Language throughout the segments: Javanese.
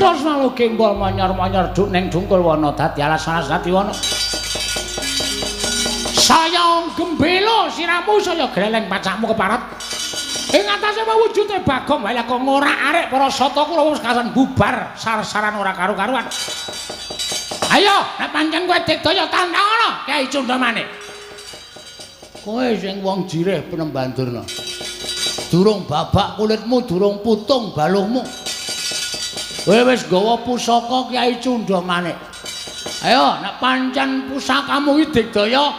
Terus malu kimbol monyor-monyor duk ning dungkul wana dadi alasan dadi wana. Saya gembelo siramu saya greleng pacakmu keparat. Ing atase wujude Bagong wae kok ngorak-arik para sata kula wis kasan bubar sar-saran ora karu-karuan. Ayo, nek pancen kowe digdaya tantangono Kyai Cundamanik. Kowe sing wong jireh penembandurna. Durung babak kulitmu, durung putung baluhmu. Kowe wis gawa pusaka Kyai Cundamanik. Ayo, nek pancen pusakamu iki digdaya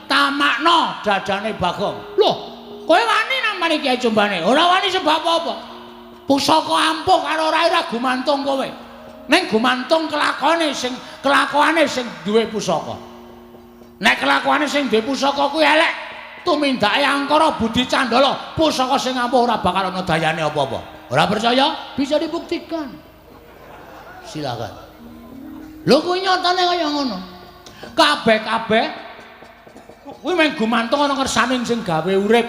tamakno dadane Bagong. Loh, kowe wani namane Kyai Cundamanik? Ora wani sebab apa? Pusaka ampuh karo ora gumantung kowe. Ning gumantung kelakuane sing duwe pusaka. Nek kelakuane sing duwe pusaka kuwi elek, tumindake angkara budi candala, pusaka sing ampuh ora bakal ana dayane apa-apa. Ora percaya? Bisa dibuktikan. Silakan. Lho kuwi nyatane kaya ngono. Kabeh-kabeh kuwi mung gumantung ana kersane sing gawe urip.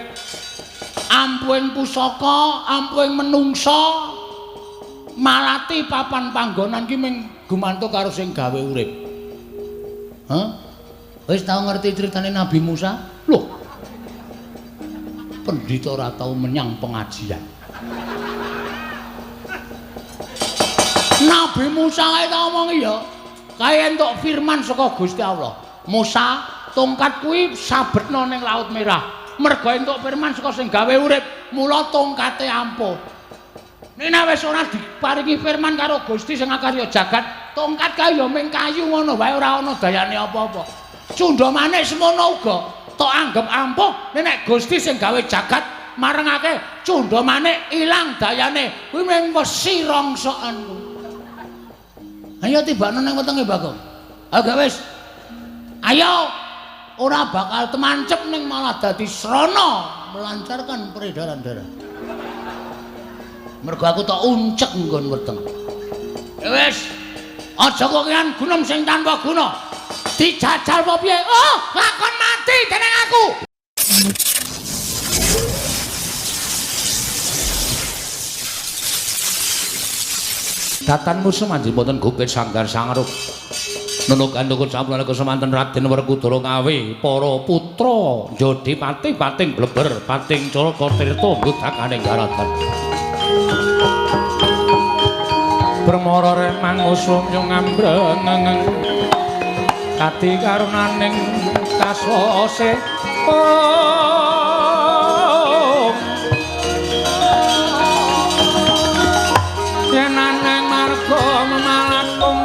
Ampuhing pusaka, ampuhing menungsa, malati papan panggonan ki mung gumantung karo sing gawe urip. Hah? Wis tau ngerti critane Nabi Musa? Loh. Pendhita ora tau menyang pengajian. Nabi Musa kae tau omong ya, kae entuk firman saka Gusti Allah. Musa, tongkat kuwi sabetno ning Laut Merah. Mergo entuk firman saka sing gawe urip, mula tongkate ampuh. Nek wis ora diparingi firman karo Gusti sing akarya jagat, tongkat kae ya mung kayu ngono wae ora ana dayane apa-apa. Cundamanik semono uga tok anggap ampuh nek Gusti sing gawe jagat marengake Cundamanik ilang dayane kuwi mung wesi rongsokan. Ayo tibakno ning wetenge Bagong. Ayo wis. Ayo ora bakal temancep ning malah dadi srana melancarkan peredaran darah. Mergo aku tak uncek nggon weteng. Wis, aja kok kean gunem sing tanpa guna. Dijajal apa piye? Oh, lakon mati dening aku. Datan musuh manjing boten gupit sanggar sangaruk. Nunuk andukun sampun kesemanten Raden Werkudara ngawe para putra Jodipati pating bleber pating Caratirta mbudakaning daratan. Permara remang usum yung ambreng kati karunaning kasose yenaneng marga memalakum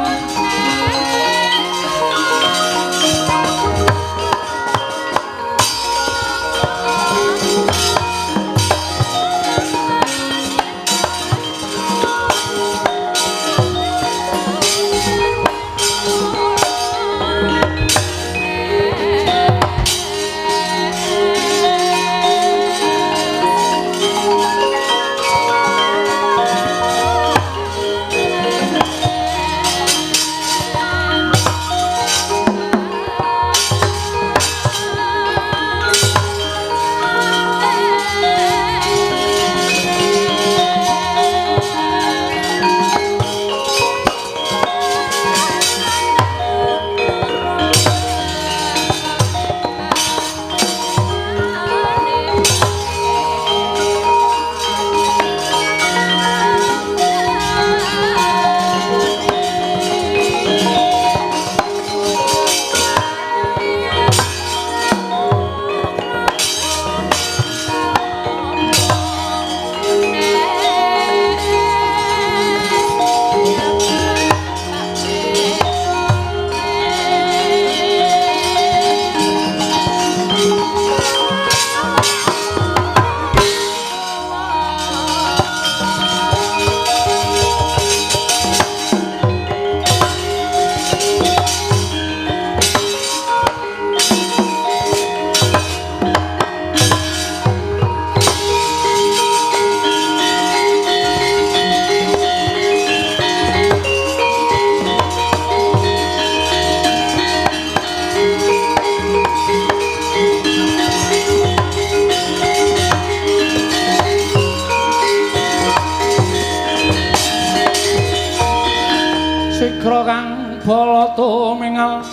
Wikra kang balata mengal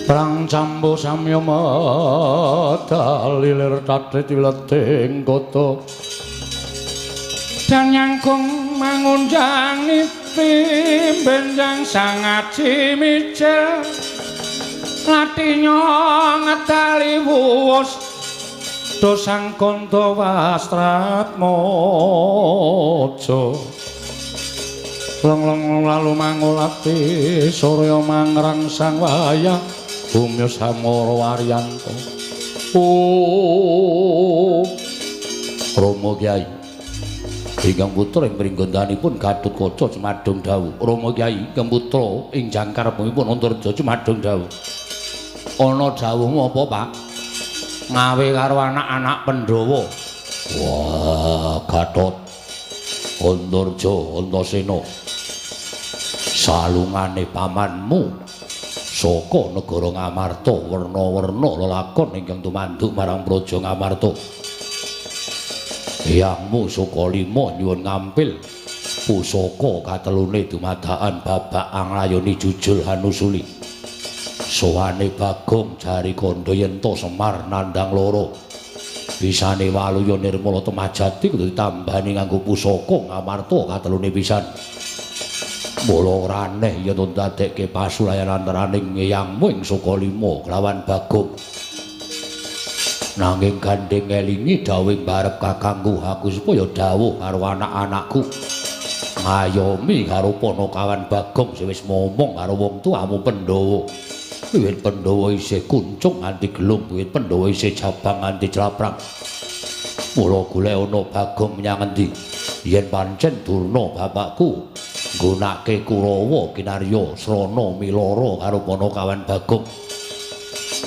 Prang cambo samya madalilir tatrit wileting kota Dan nyangkung mangunjang niti benjang sangaci micil Latinya ngetali wuwus Dosang konto wastrat mojo Long lalu mangulati Surya mangrang sang wayang Bumya samara waryanto Rama Kyai ingkang putra ing pringgondanipun Gatotkaca Cemadung dawuh Rama Kyai ingkang putra ing jangkarepipun Antareja Cemadung dawuh ana dawuhmu apa Pak ngawe karo anak-anak Pandhawa wah Gatot Antareja Antasena salungane pamanmu saka negara Ngamarta werna-werna lelakon ingkang tumanduk marang Praja Ngamarta Hyangmu Sukalima nyuwun ngampil pusaka katelune dumadakan babak anglayoni jujul hanusuli sowane Bagong jari kandha yen to Semar nandhang loro bisane waluya nirmala temajati kudu ditambani nganggo pusaka Ngamarta katelune pisan mula ora aneh yen to ndadekke pasulayan antaraning Hyangmu ing Sukalima kelawan Bagong nanging gandeng ngelingi dawuh barep kakangku aku supaya dawuh karo anak-anakku ngayomi karo Panakawan Bagong sing wis momong karo wong tuamu Pandhawa wiwit Pandhawa isih kuncung nganti gelung wiwit Pandhawa isih jabang nganti claprang mula golek ana Bagong menyang endi yen pancen Durna bapakku nggunakake Kurawa kinarya srana milara karo Panakawan Bagong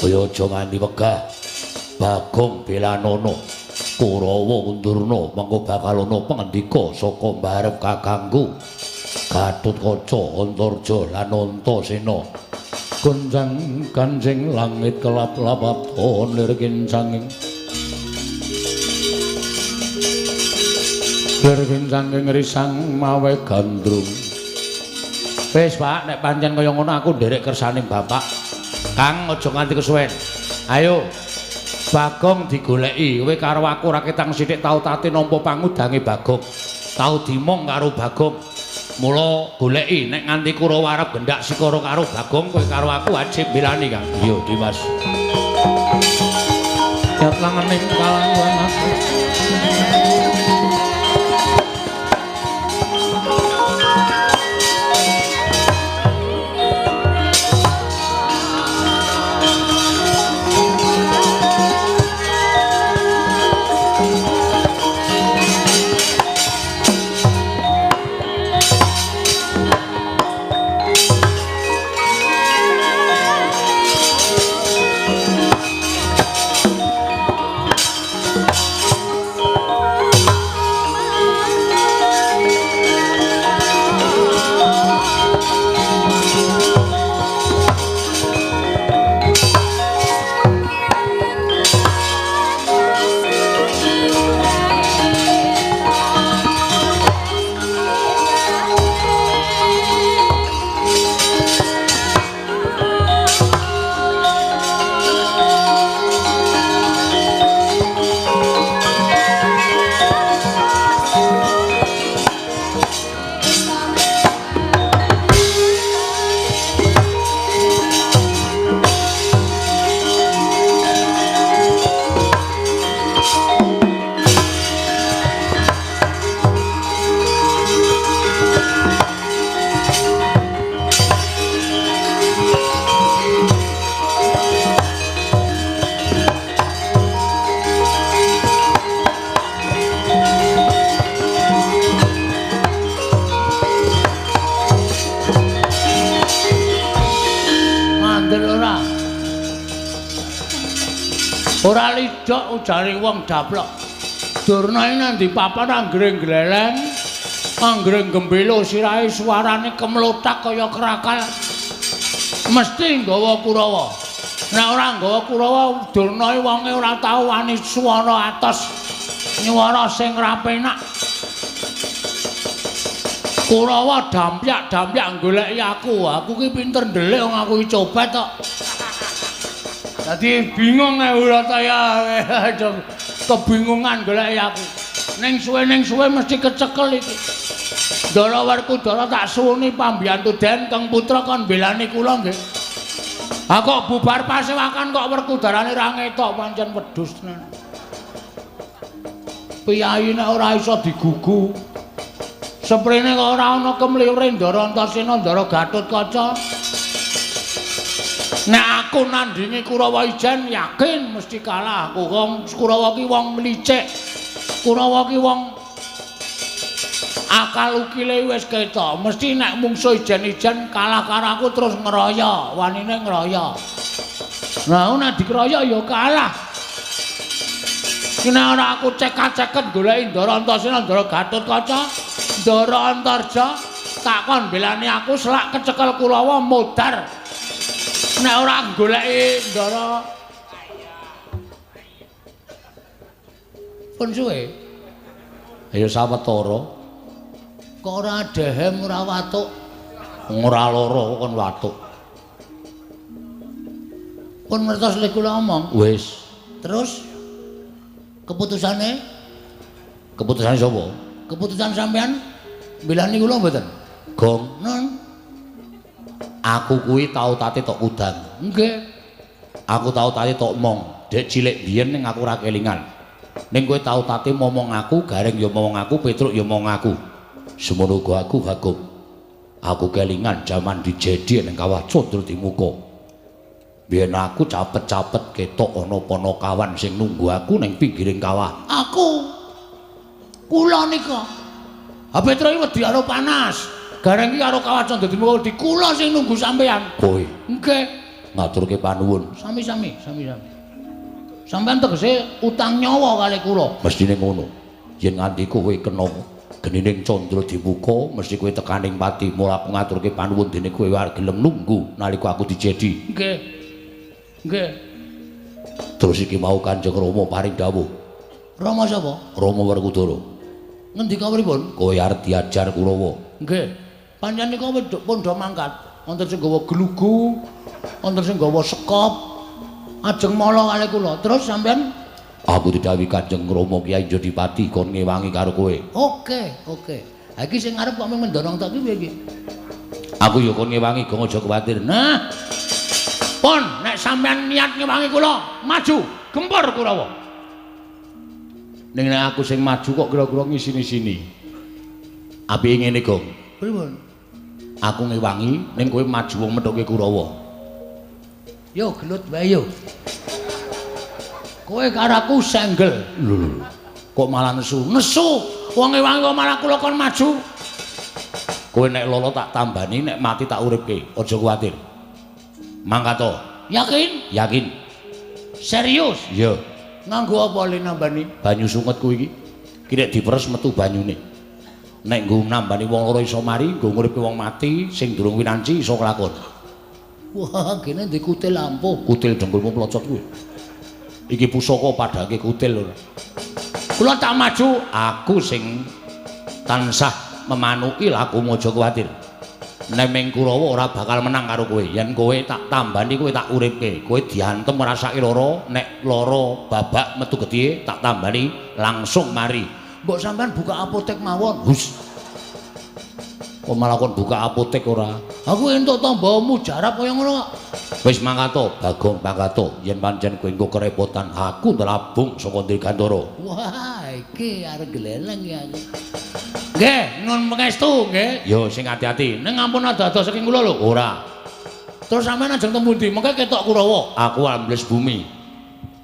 kaya aja nganti wegah Bagong belanana Kurawa undurna mengko bakal ana pangendika saka mbarep kakangku Gatotkaca Antareja lan Antasena gonjang kanjeng langit kelap-lap lir kincanging lir kincanging risang mawe gandrung wis Pak nek pancen kaya ngono aku nderek kersaning bapak Kang aja nganti kesuwen ayo Bagong digoleki kowe karo aku ora ketang sithik tau tate nampa pangudange Bagong tau dimong karo Bagong mula goleki nek nganti Kurawa arep gendak sikara karo Bagong kowe karo aku wajib milani Kang iya Dimas Yat langening kalangguan aku Ora lidok ujare wong daplok. Durna iki nang ndi papan anggring gleleng, anggring gembelo sirahe suarane kemlotak kaya kerakal. Mesti nggawa Kurawa. Nek ora nggawa Kurawa, Durna iki wonge ora tau wani swara atos, nyuwara sing rapenak. Kurawa dampyak goleki aku. Aku ki pinter ndelik wong aku iki copet tok. Dadi bingung Urataya. Kebingungan goleki aku. Ning suwe mesti kecekel iki. Ndara Werkudara tak suwuni pambiyantu Den Kang Putra kon belani kula nggih. Ha kok bubar pasewakan kok Werkudarane ra ngetok pancen wedhus tenan. Piyayi nek ora iso digugu. Seprene kok ora ana kemliwire Ndara Antasena Ndara Gatotkaca. Nek aku nandingi Kurawa Ijen yakin mesti kalah. Wong Kurawa ki wong licik. Kurawa ki wong akal ukile wis ketok. Mesti nek mungsuh Ijen-ijen kalah karo aku terus ngeroyo, wanine ngeroyo. Nah, nek dikeroyo ya kalah. Nek ora aku cekak-ceket goleki Ndara Antasena Ndara Gatotkaca. Ndara Antarja takon belani aku selak kecekel Kurawa modar. Nek ora goleki Ndara pun suwe. Ayo sawetara. Kok ora dehem ora watuk. Ora lara kon watuk. Pun ngertos lek kula omong. Wis. Terus keputusane? Keputusane sapa? Keputusan sampean bilani kula mboten? Gong. Non. Aku kuwi tau tate tok udang. Nggih. Aku tau tate tok mong. Dek cilik biyen ning aku ora kelingan. Ning kowe tau tate momong aku, Gareng ya momong aku, Petruk ya momong aku. Semono uga aku Bagong. Aku kelingan jaman dijedi ning Kawah Candra Dimuka. Biyen aku capet-capet ketok ana Panakawan sing nunggu aku ning pinggiring kawah. Aku. Kula nika. Ha Petruk iki wedi karo panas. Gareng iki karo Kawah Candra Dimuka di kula sing nunggu sampean. Kowe. Nggih. Ngaturke panuwun. Sami-sami. Sampeyan tegese utang nyawa kali kula. Mestine ngono. Yen nganti kowe kena genining Candra Dimuka, mesti kowe tekaning pati. Mula aku ngaturke panuwun dene kowe arep gelem nunggu nalika aku dijedi. Nggih. Terus iki mau Kanjeng Rama paring dawuh. Rama sapa? Rama Werkudara. Ngendika pripun? Kowe arep diajar Kurawa. Nggih. Pancen nika pun do mangkat. Wonten sing gawa glugu, wonten sing gawa sekop. Ajeng mala kali kula. Terus sampean aku didhawuhi Kanjeng Rama Kyai Jodipati kon ngewangi karo kowe. Oke. Ha iki sing arep kok mendorong tak iki piye iki? Aku ya kon ngewangi, gong aja kuwatir. Nah. Pon, nek sampean niat ngewangi kula, maju, gempur Kurawa. Ning nek aku sing maju kok kira-kira ngisini-sini. Apike ngene, Gong? Pripun? Aku ngewangi ning kowe maju wong methuke Kurawa. Yo gelut wae yo. Kowe karo aku senggel. Lho. Kok malah nesu? Nesu. Wong ngewangi kok malah kula kon maju. Kowe nek lolo tak tambani, nek mati tak uripke. Aja kuwatir. Mangkato. Yakin? Yakin. Serius? Iya. Nganggo apa le nambani? Banyu sunget kuwi iki. Ki nek diperes metu banyune. Nek nggo nambani wong loro iso mari, nggo nguripke wong mati sing durung winanci iso kelakon. Wah, kene ndek kutil lampu. Kutil dengkulmu plocot kuwi. Iki pusaka padhake kutil lho. Kula tak maju, aku sing tansah memanuki lakumu aja kuwatir. Nek ming Kurawa ora bakal menang karo kowe. Yen kowe tak tambani kowe tak uripke. Kowe diantem ngrasake lara, nek lara babak metu gedhe tak tambani langsung mari. Mbok sampean buka apotek mawon. Hus. Kok malah kon buka apotek ora? Aku entuk tamba mujarab kaya ngono kok. Wis mangkato, Bagong mangkato. Yen pancen kowe engko kerepotan, aku ndelabung saka Dirgantara. Wah, iki arep gleleng ya aku. Nggih, nun pangestu nggih. Yo sing ati-ati. Ning ampun ada-ada saking kula lho. Ora. Terus sampean ajeng temu ndi? Mengke ketok Kurawa. Aku ambles bumi.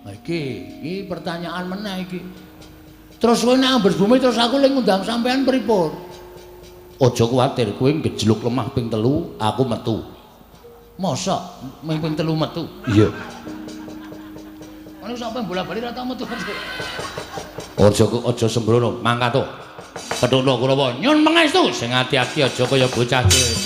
Lah iki pertanyaan meneh iki. Terus kowe nek ambles bumi terus aku ling ngundang sampean pripun? Aja kuwatir, kowe ngejluk lemah ping 3, aku metu. Mosok ping 3 metu? Iya. Ana sampe bola-bali ra tau metu. Aja sembrono, mangkat to. Kethuno Kurawa, nyun pangestu sing ati-ati aja kaya bocah cilik.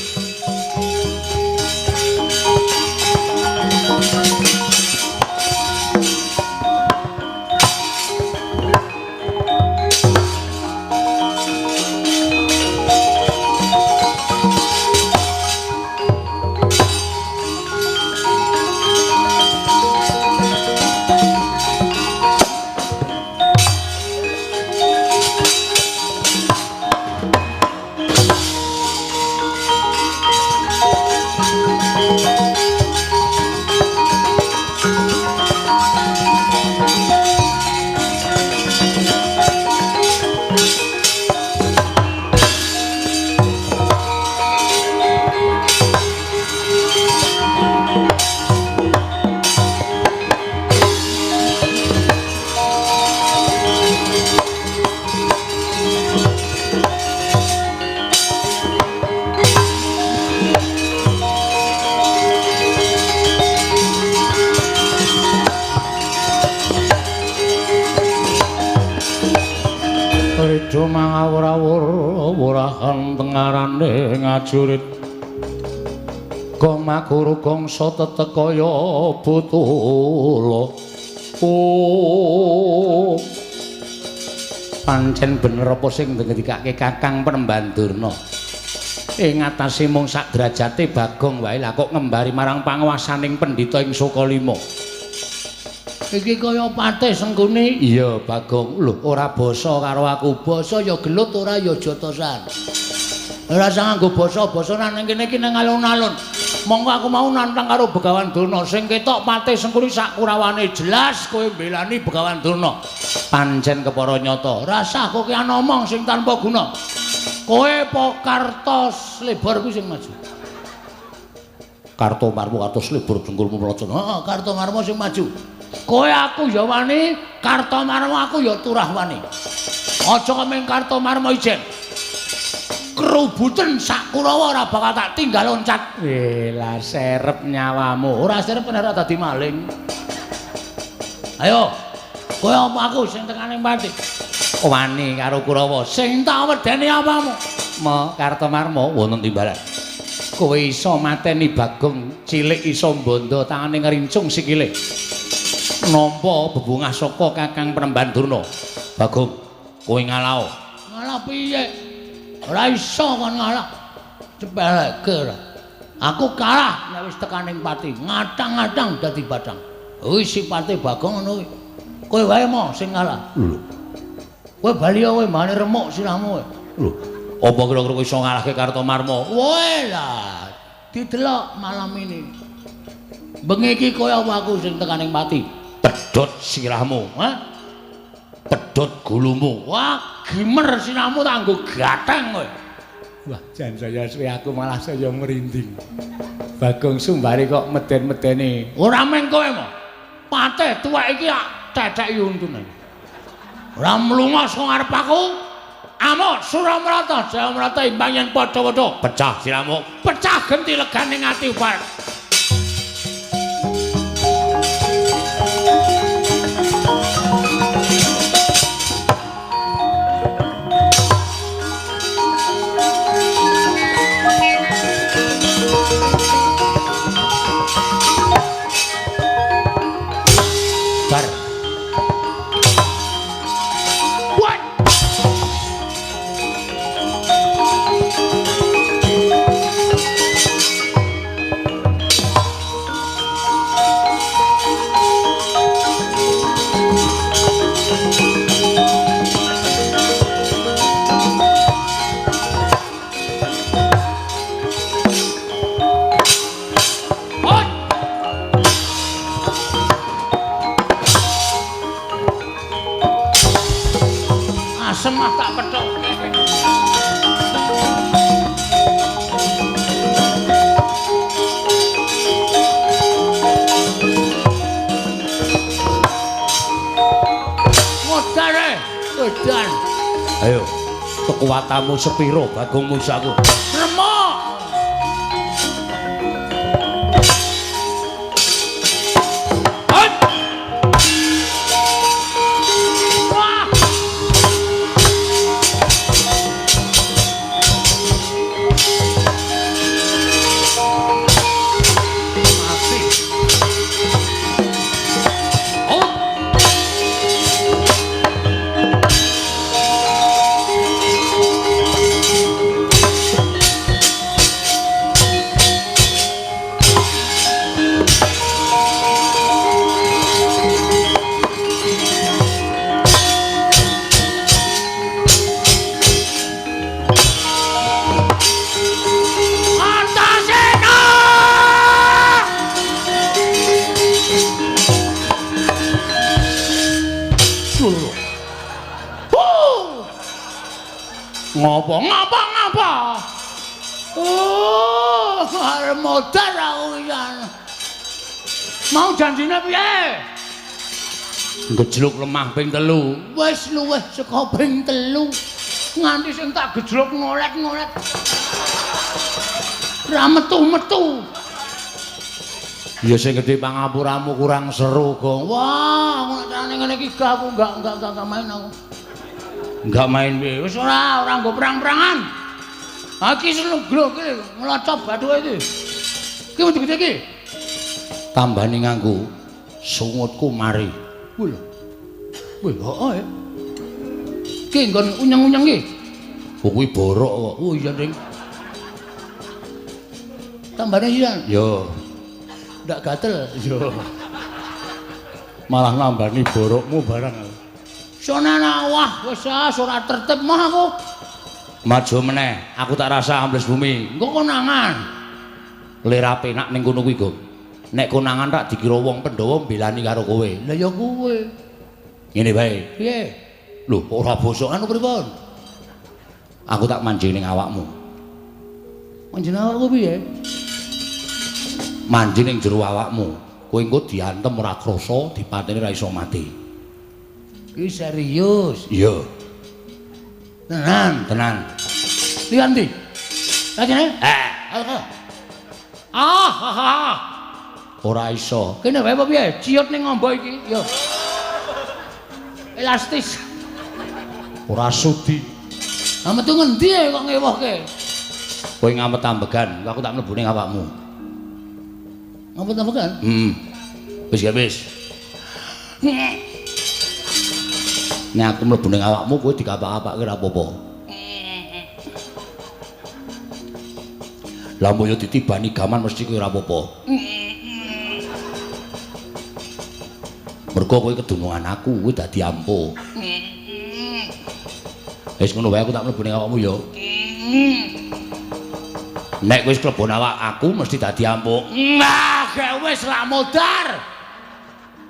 rawur wurahan tengarane ngajurit gong maguru gongso tetekaya butula pancen bener apa sing ngendikake Kakang Prembandurna ing atase mung sak derajate Bagong wae lah kok ngembari marang panguwasaning pendhita ing Sukalima iki kaya patih sengkune iya Bagong lho ora basa karo aku basa ya gelut ora ya jotosan ora usah nganggo basa-basa nang kene iki nang alun-alun monggo aku mau nantang karo Begawan Durna sing ketok patih sengkune sak kurawane jelas kowe mbelani Begawan Durna pancen kepara nyata rasah kok ki ana omong sing tanpa guna kowe apa Kartos Lebar kuwi sing maju Kartomarmo Kartos Lebar dengkulmu mlocot heeh Kartomarmo sing maju kowe aku ya wani Kartomarmo aku ya turah wani aja kok ming Kartomarmo ijen kerubutan sak Kurawa ora bakal tak tinggal loncat lah serep nyawamu ora serep ora dadi maling ayo kowe apa aku sing tekaning pati wani karo Kurawa sing tak wedeni apamu mo Kartomarmo wonten timbalan kowe iso mateni Bagong cilik iso bondo tangane ngrincung sikile nampa bebungah saka Kakang Prembandurna Bagong kowe ngalah piye ora iso kon ngalah cepeleke ora aku kalah nek wis tekaning pati ngatang-ngatang dadi batang wis sipate Bagong ngono kuwi kowe wae mo sing ngalah lho kowe bali kowe mane remuk sirahmu lho apa kira-kira iso ngalahke Kartomarmo wae lah didelok malam ini bengi iki kowe apa aku sing tekaning pati pedhot sirahmu ha pedhot gulumu wah gimer sinamu tak nggo gatheng kowe wah jan saya suwe aku malah saya merinding Bagong Sumbari kok meden-medeni ora meng kowe mo patih tuwek iki cecek yuntune ora mlungos kok ngarep aku amuk Suramrata Jayamrata imbang yen padha-padha pecah siramu pecah genti legane ati upar semah tak petok modare edan ayo kekuatanmu sepiro Bagong Musaku remuk ngapa oh arep modar aku yan mau janjine piye gejluk lemah ping 3 wis luwih saka ping 3 nganti sing tak gejluk ngolet-ngolet ra metu-metu ya sing gedhe pangapuramu kurang seru Gong wah ngono carane ngene iki aku enggak main aku Enggak main piye? Wis ora nggo perang-perangan. Ha iki senegro iki nglocop bathuke iki. Ki gede-gede iki. Tambani nganggo sungutku mari. Wih. Wih, heeh. Ki nggon unyeng-unyeng iki. Kuwi borok kok. Oh iya, Ding. Tambane iya. Yo. Ndak gatel. Yo. Malah nambani borokmu barang. Sonana wah wis ora tertib mah aku. Maju meneh, aku tak rasa ambles bumi. Engko konangan. Lera penak ning kono kuwi, Gong. Nek konangan tak dikira wong Pandhawa mbelani karo kowe. Lah ya kowe. Ngene bae. Piye? Lho, ora bosokan pripun? Aku tak manjing ning awakmu. Manjing awakku piye? Manjing ning jero awakmu. Kowe engko diantem ora krasa, dipateni ora iso mati. Iki serius? Iya. Tenan. Lihat ndi? Lajene? Ora iso. Kene wae apa piye? Ciut ning ngombo iki. Yo. Elastis. Ora sudi. Ah metu ngendi kok ngewohke? Kowe ngamet ambegan, aku tak mlebu ning awakmu. Ngamet ambegan? Wis ya wis. Nek aku mlebu ning awakmu kowe dikapak-apake ora apa-apa. Lah mboyo ditibani gaman mesti kowe ora apa-apa. Mergo kowe kedunungan aku, kowe dadi ampuh. Wis ngono wae aku tak mlebu ning awakmu ya. Nek wis klebon awak aku mesti dadi ampuh. Nah, gek wis lak modar.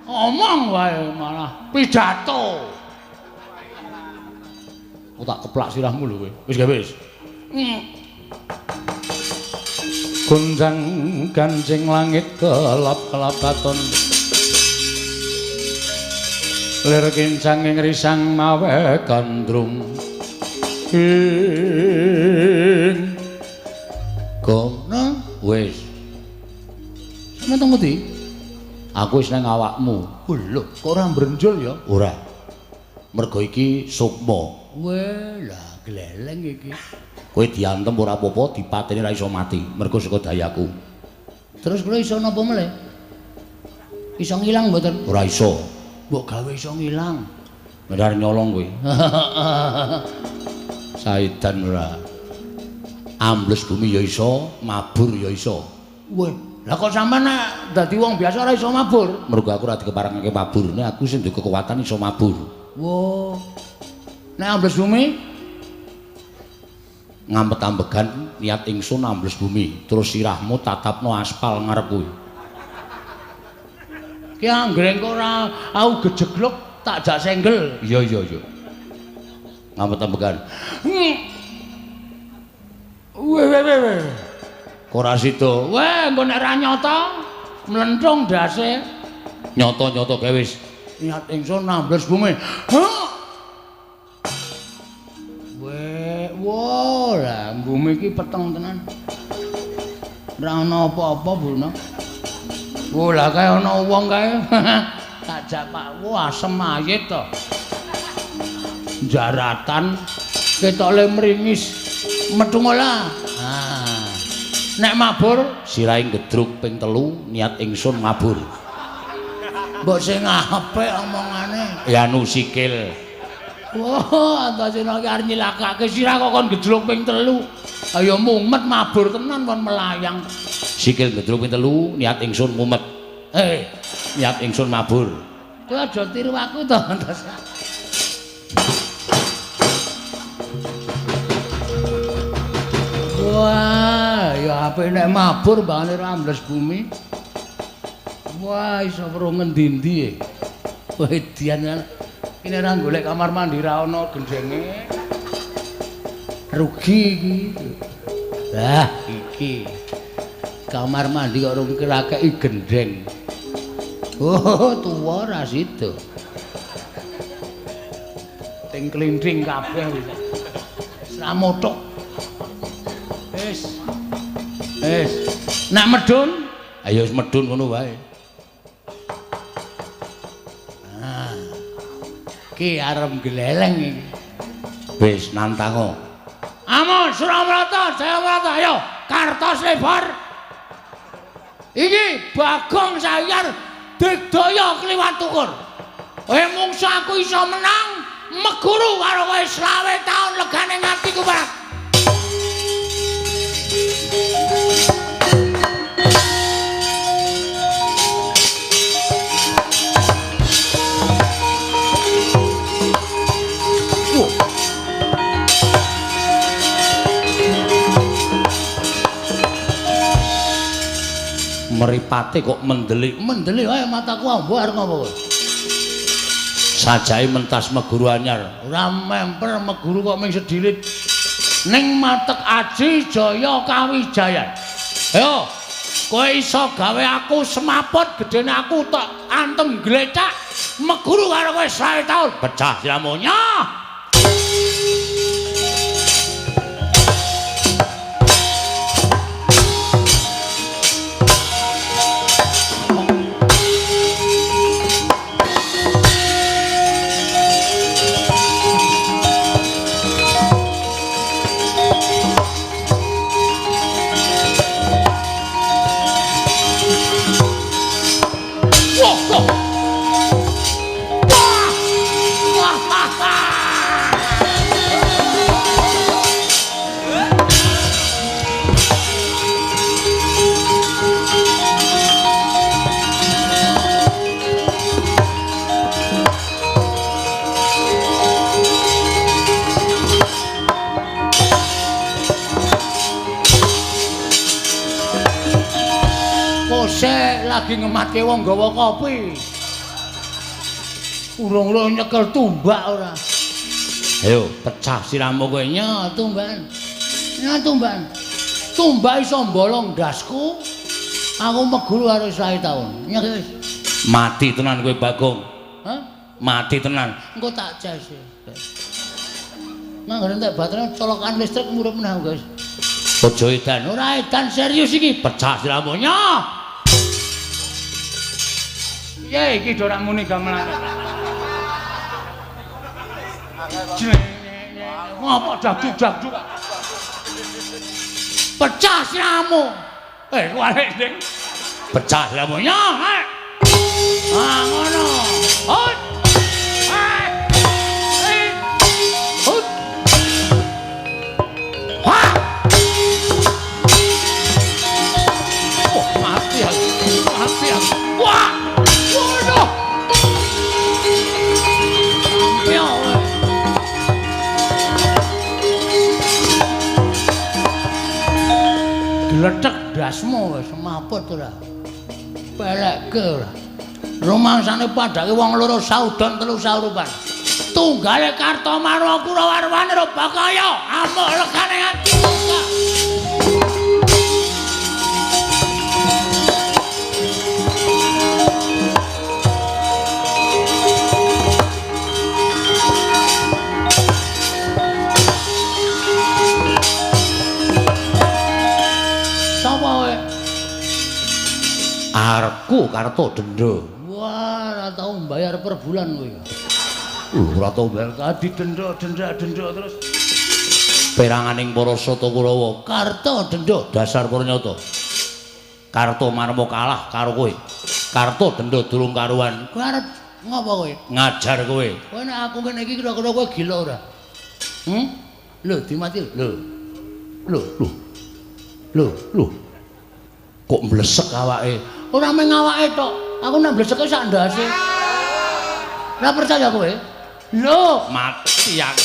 Omong wae malah pidato. Aku tak keplak sirahmu lho kowe. Wis gak wis. Gunjang ganjing langit kelap-kelap katon. Lir kincang ing risang mawe gandrung. Kono wis. Sampe teng ndi? Aku wis nang awakmu. Lho, kok ora mbrenjol ya? Ora. Mergo iki sukma. Walah, gleleng iki. Kowe diantem ora apa-apa, dipateni ora iso mati, mergo saka dayaku. Terus kowe iso napa meneh? Iso ngilang mboten? Ora iso. Mbok gawe iso ngilang. Benar nyolong kowe. Saidan ora. Ambles bumi ya iso, mabur ya iso. Weh, lah kok sampean dadi wong biasa ora iso mabur? Mergo aku ora dikeparengake mabur, nek aku sing duwe kekuatan iso mabur. Wo. Nek ambles bumi ngampet ambegan niat ingsun ambles bumi, terus sirahmu tatapno aspal ngarep kuwi. Ki anggere kok ora aku gejegluk tak jak senggel. Iya. Ngampet ambegan. Weh. Ora sida. Weh, engko nek ra nyata mlenthung dase. Nyata gawe wis. Niat ingsun ambles bumi. Wah, lah bumi iki peteng tenan. Ora ana apa-apa, Buna. Oh, lah kae ana wong kae. Tak jak Pak, wah asem ayit to. Jaratan ketok le mringis metu ngolah. Ah. Nek mabur sirahe gedruk ping 3 niat ingsun mabur. Mbok sing apik omongane. Ya anu sikil. Wah, antasena iki arep nyilakake sirah kok kon gedruk ping 3. Ayo mumet mabur tenan kon melayang. Sikil gedruk ping 3 niat ingsun mumet. Niat ingsun mabur. Kowe aja tiru aku to, Antasena. Wah, ya apik nek mabur bangane ambles bumi. Wah, iso weruh ngendi-endi. Wedian ini ra golek kamar mandi ra ana gendenge. Rugi iki. Lah, iki. Kamar mandi kok rung kirakeki gendeng. Oh, tuwa ra sida. Ting klindring kabeh wis. Ra motok. Wis. Nek medun, ayo wis medun ngono wae. Ki arep gleleng iki. Bis Nantako. Amun Surabrata, Jayabrata, ayo Kartos lebar. Iki Bagong Sayar digdaya kliwat tukur. Mungsu aku iso menang meguru karo kowe 20 taun legane ngatiku barat. Meripate kok mendelik wae mataku ambar ngopo. Sajae mentas meguru anyar. Ora memper meguru kok ming sedilit. Ning matek Aji Jaya Kawijayan. Ayo, kowe iso gawe aku semaput gedene aku tok antem glecak meguru karo kowe 20 taun. Pecah siramunya. Lagi ngematke wong gawa kopi. Urung-urung nyekel tumbak ora. Ayo pecah siramu kowe nyatumban. Nyatumban. Tumbak iso mbolong ndasku. Aku meguru karo 20 taun. Nyek wis. Mati tenan kowe Bagong. Hah? Mati tenan. Engko tak jas. Manggone entek baterai colokan listrik murup menah guys. Aja edan, ora edan serius iki. Pecah siramu nyah. Ya iki ora muni gamelan. Ngopo dagdug-dagdug. Pecah siramu. Kuwi Ning. Pecah siramu ya. Ah ngono. Hut. Hut. Wah. Oh, mati ya. Mati ya. Wah. Gletek dasmu wis maput ora. Pelekke ora. Rumangsane padake wong loro saudon telu saurupan. Tunggale Kartomarma Kurawarwane ro Bakaya amuk legane ati. Arku Karto Denda. Wah, ora tau mbayar per bulan kowe. Ora tau mbayar kadi denda terus. Peranganing para Sata Kurawa, Karto Denda dasar Purnyata. Karto Marma kalah karo kowe. Karto Denda durung karuan. Kowe arep ngopo kowe? Ngajar kowe. Kowe nek aku ngene iki kira-kira kowe gila ora? Lho, dimati lho. Lho. Kok mlesek awake? Ora mung awake tok. Aku nek mleseke sak ndase. Ora percaya kowe? Lho, mati aku.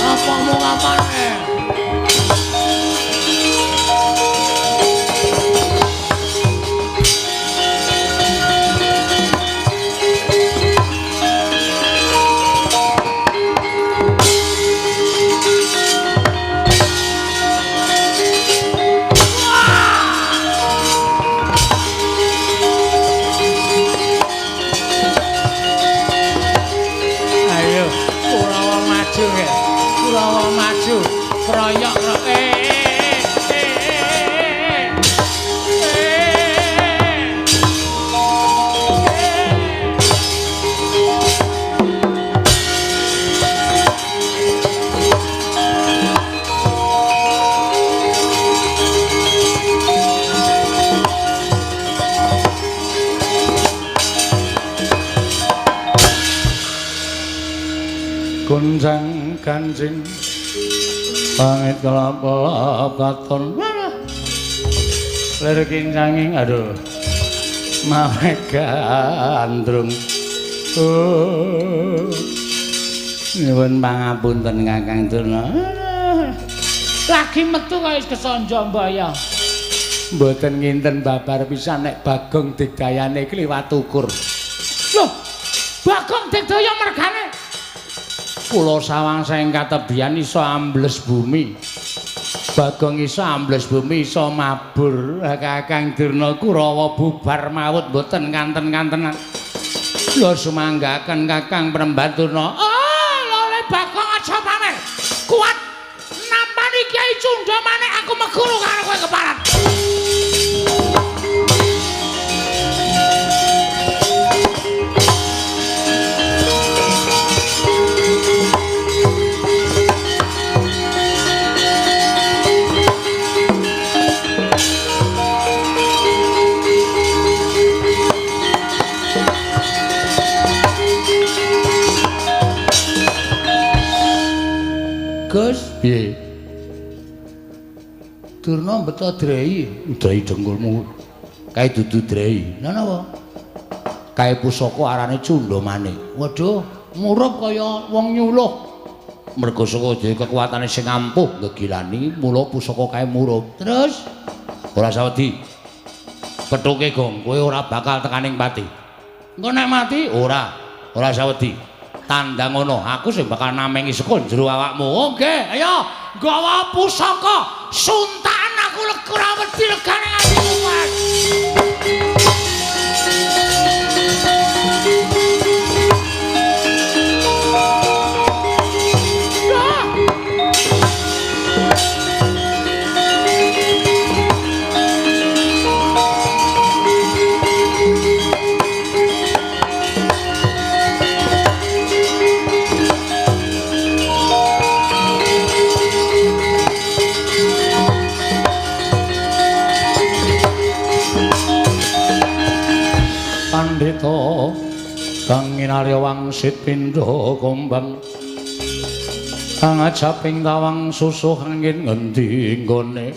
Apa mau ngapane? Kurawa maju kroyok Gunjang Kanjeng pangit kelapa katon lir kincanging aduh mawe gandrung nyuwun pangapunten Kakang Durna lagi metu kaya wis kesonjo mbaya mboten nginten babar pisan nek Bagong digdayane kliwat ukur lho Bagong digdaya mergane kula sawangsa ing katebian iso ambles bumi Bagong iso ambles bumi iso mabur Kakang Durna Kurawa bubar maut mboten kanten-kantenan lho sumanggaken Kakang Prembaturna lho Bagong aja pamer kuat nampani Kyai Cundha maneh aku meguru karo kowe keparat Gus, piye? Durna beto drei, drei dengkulmu. Kae dudu drei. Lha napa? Kae pusaka arane Cundha Manik. Waduh, murup kaya wong nyuluh. Mergo saka dhewe kekuatane sing ampuh ngegilani, mula pusaka kae murup. Terus ora sawedi. Kethuke Gong, kowe ora bakal tekaning pati. Engko nek mati ora sawedi. Tandang ngono, aku sing bakal namengi saka jero awakmu. Oke, ayo gawa pusaka suntakan aku ora wedi legane atiku, Mas. Pandhita kang inarya wangsit pindha kumbang kang ajaping tawang susuh angin ngendi nggone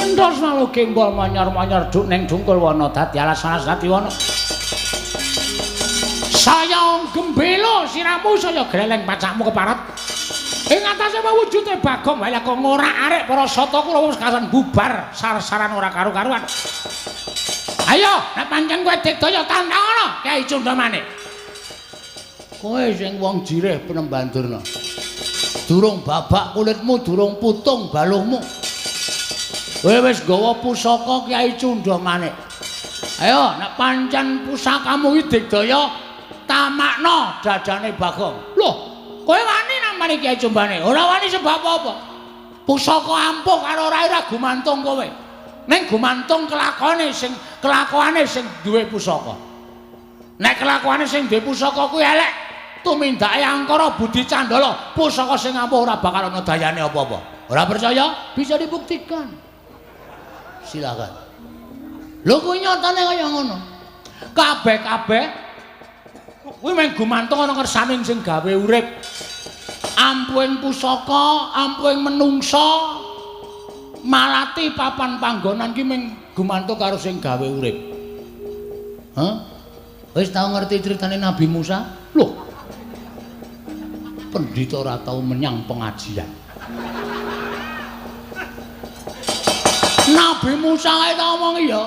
endos malu kenggol manyar-manyar duk ning dungkul wana dadi alasan dadi wana saya gembelo siramu saya greleng pacakmu keparat ing atase wujude Bagong wae kok ngorak-arik para sata kula wis kasan bubar sar-saran ora karu-karuan. Ayo, nek pancen kowe digdaya tandang ana Kyai Cundha Manik. Kowe sing wong jireh Prembaturna. Durung babak kulitmu, durung putung baluhmu. Kowe wis gawa pusaka Kyai Cundha Manik. Ayo, nek pancen pusakamu iki digdaya tamakna dadane Bagong. Loh, kowe wani namane Kyai Cundha Manik? Ora wani sebab apa? Pusaka ampuh karo ora gumantung kowe. Ning gumantung kelakuane sing duwe pusaka. Nek kelakuane sing duwe pusaka kuwi elek, tumindake angkara budi candala, pusaka sing ampuh ora bakal ana dayane apa-apa. Ora percaya? Bisa dibuktikan. Silakan. Lho kuwi nyatane kaya ngono. Kabeh-kabeh kuwi mung gumantung ana kersaning sing gawe urip. Ampuhing pusaka, ampuhing menungsa. Malati papan panggonan ki mung gumantung karo sing gawe urip. Hah? Wis tau ngerti critane Nabi Musa? Loh. Pendhita ora tau menyang pengajian. Nabi Musa kae tau ngomong ya.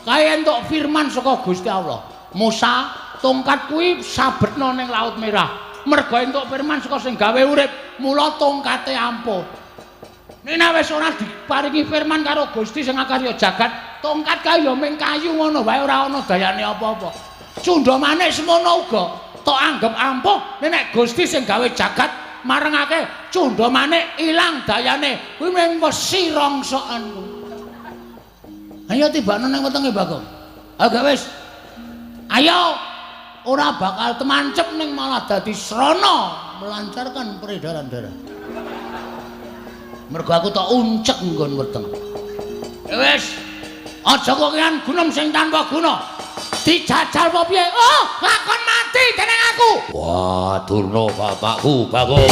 Kae entuk firman saka Gusti Allah. Musa, tongkat kuwi sabetna ning Laut Merah. Mergo entuk firman saka sing gawe urip, mula tongkate ampuh. Nek wis ora diparingi firman karo Gusti sing akarya jagat, tongkat kae ya mung kayu ngono wae ora ana dayane apa-apa. Cundha Manik semono uga tok anggap ampuh nek Gusti sing gawe jagat marengake Cundha Manik ilang dayane kuwi mung wesi rongsokan. Ayo tibane nang wetenge Bagong. Agak wis. Ayo ora bakal temancep ning malah dadi srana melancarkan peredaran darah. Mergo aku tak uncek nggon weteng. Wis, aja kokean gunem sing tanpa guna. Dijajal apa piye? Oh, lakon mati dening aku. Wah, Durna bapakku, Bagong.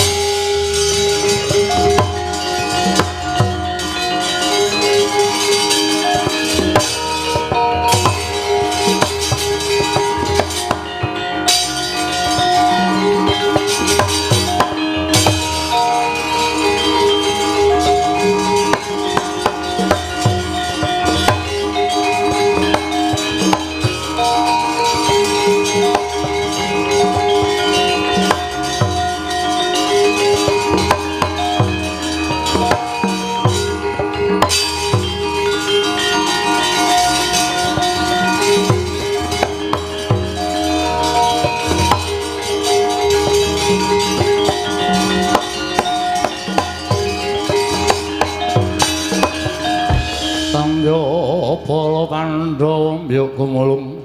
Bala Pandhawa mbyuk gumulung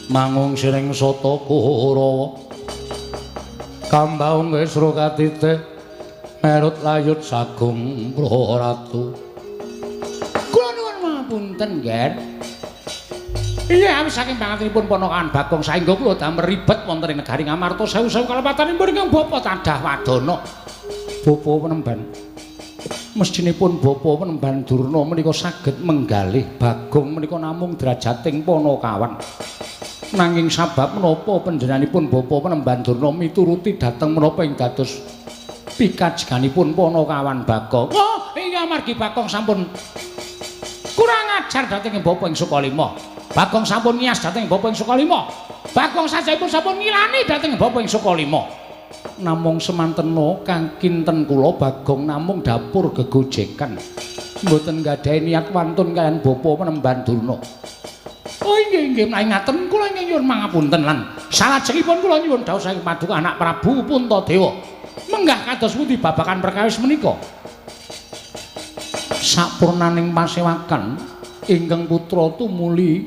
mangung siring sata Kurawa Kambaung Wisra katitih merut layut sagung Praratu. Kula nuwun mapunten, Ger. Iya, awis saking pangatenipun ponakan Bagong saengga kula damel ribet wonten ing negari Ngamarta sewu-sewu kalepatanipun ingkang bapa tadah wadana. Bapa Penemban. Mestinipun Bapa Penemban Durna menika saged menggalih Bagong menika namung drajating Panakawan. Nanging sabab menapa panjenenganipun Bapa Penemban Durna mituruti dhateng menapa ing dados pikajiganipun Panakawan Bagong. Oh, iya amargi Bagong sampun kurang ajar dhateng Bapa ing Sukalima. Bagong sampun ngiyas dhateng Bapa ing Sukalima. Bagong sajaipun sampun ngilani dhateng Bapa ing Sukalima. Namung semantena kang kinten kula Bagong namung dapur gegojekan mboten gadhahi niat wantun kaliyan Bapa Penemban Durna. Oh inggih menawi ngaten kula nyuwun mangapunten lan salajengipun kula nyuwun dawuh saking Paduka Anak Prabu Puntadewa menggah kados pundi babakan perkawis menika. Sapurnaning pasewakan ingkang putra tumuli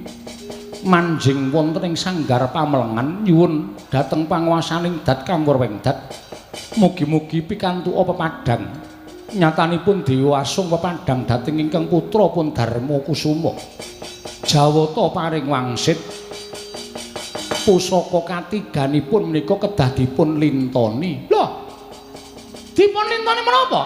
manjing wonten ing sanggar pamelengan nyuwun dhateng panguwasaning Dat Kanggur Wengdat mugi-mugi pikantuk pepadhang nyatanipun Dewa Asung pepadhang dhateng ingkang putra pun Darma Kusuma Jawata paring wangsit pusaka katiganipun menika kedah dipun lintoni. Lho dipun lintoni menapa?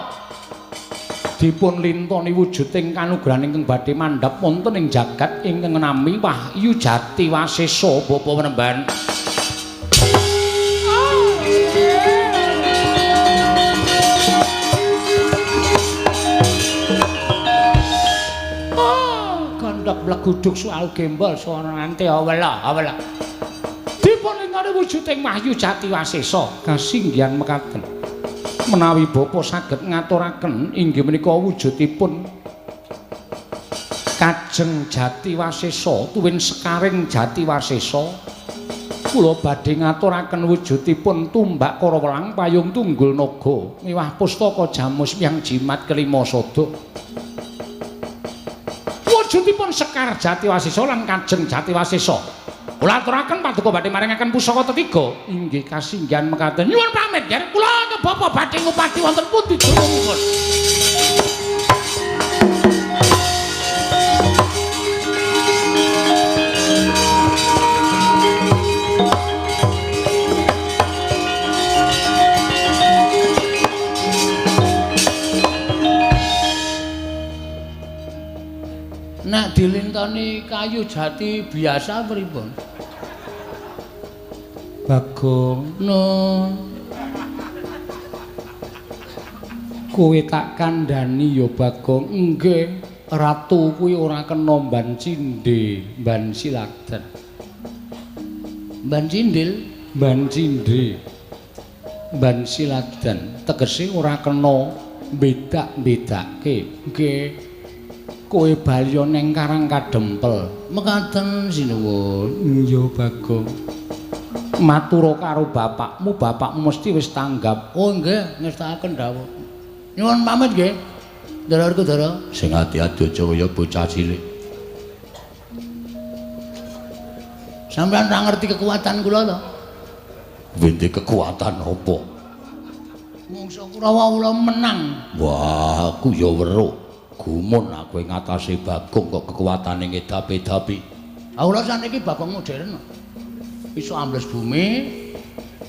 Dipun lintoni wujuding kanugrahan ingkang badhe mandhap wonten ing jagat ingkang nami Wahyu Jati Wasesa Bapa Penemban. Gandhak bleguduk soal gembol swara nganti awela. Dipun lintoni wujuding Wahyu Jati Wasesa kasinggihan mekaten. Menawi Bapa saged ngaturaken inggih menika wujudipun Kajeng Jati Wasesa tuwin Sekaring Jati Wasesa kula badhe ngaturaken wujudipun tumbak Karawelang payung tunggul naga miwah pustaka Jamus Hyang Jimat kelima sada wujudipun Sekar Jati Wasesa lan Kajeng Jati Wasesa kula aturaken paduka badhe maringaken pusaka tetiga inggih kasinggihan mekaten nyuwun pamit yen kula Bapa badhe ngupati wonten pundi durungipun. Nek dilintoni kayu jati biasa pripun? Bagong no kowe tak kandhani ya Bagong nggih ratu kuwi ora kena mban cindhe mban siladen mban cindil mban cindhe mban siladen tegese ora kena bedak-bedake nggih kowe bali ning Karang Kadempel mekaten sinuwun ya Bagong matura karo bapakmu mesti wis tanggap oh nggih ngestakaken dawuh nyuwun pamit nggih. Ndara Kudara. Sing ati-ati aja kaya bocah cilik. Sampeyan ora ngerti kekuatan kula to? Wente kekuatan apa? Mungsuh Kurawa kula menang. Wah, aku ya weruh. Gumun aku ing atase Bagong kok kekuatane ngedapi-dapi. Ah kula saniki Bagong modern. Iso ambles bumi,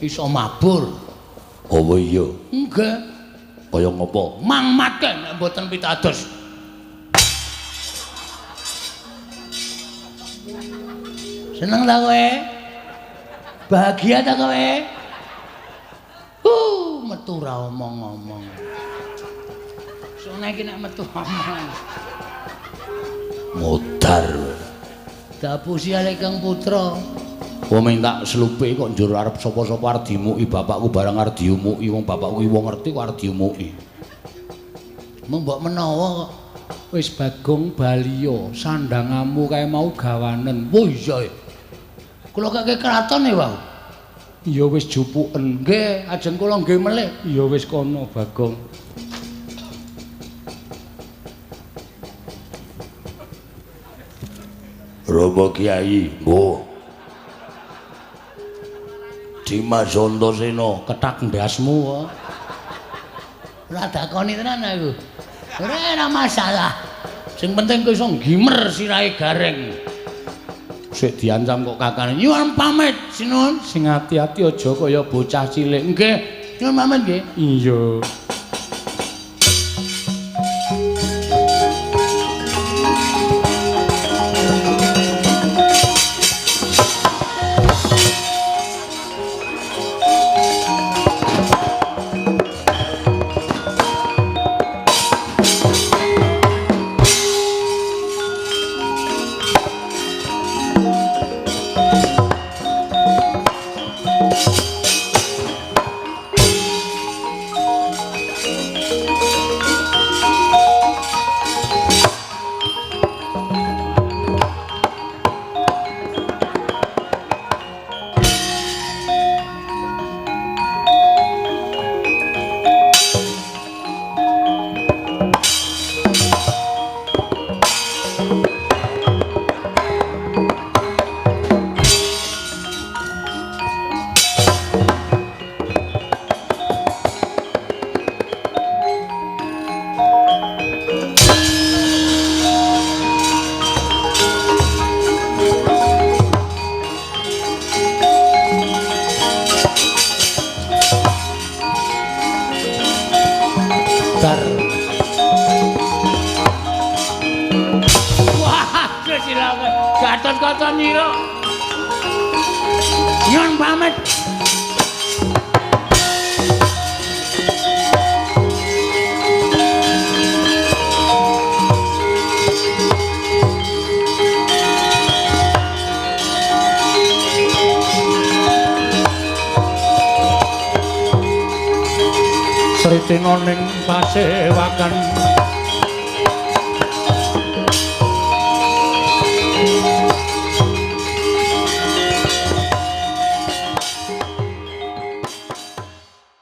iso mabur. Apa iya? Nggih. Kaya ngopo? Mangmat nek mboten pitados. Seneng ta kowe? Bahagia ta kowe? Metu ra omong-omong. Sone iki nek metu omong. Modar. Dapusi ale Kang Putra. Wong tak slupe kok njur arep sapa-sapa arep dimuki bapakku barang arep diumuki wong bapakku wong ngerti kok arep diumuki. Mbok menawa kok wis Bagong Baliya sandhangamu kae mau gawanen. Oh iya. Kula kake kraton e wae. Ya wis jupuken. Nggih, ajeng kula nggih melih. Ya wis kono Bagong. Rama Kyai, mbuh. Dimas Antasena, Ketak ndasmu. Ora dakoni tenan aku. Ora masalah. Sing penting kowe iso gimer sirahe gareng. Sik diancam kok kakane. Nyuwun pamit, sinuwun. Sing ati-ati aja kaya bocah cilik. Nggih. Nyuwun pamit nggih. Iya. Gatot-Kacanira. Nyuwun pamit. Sritina ning pasewakan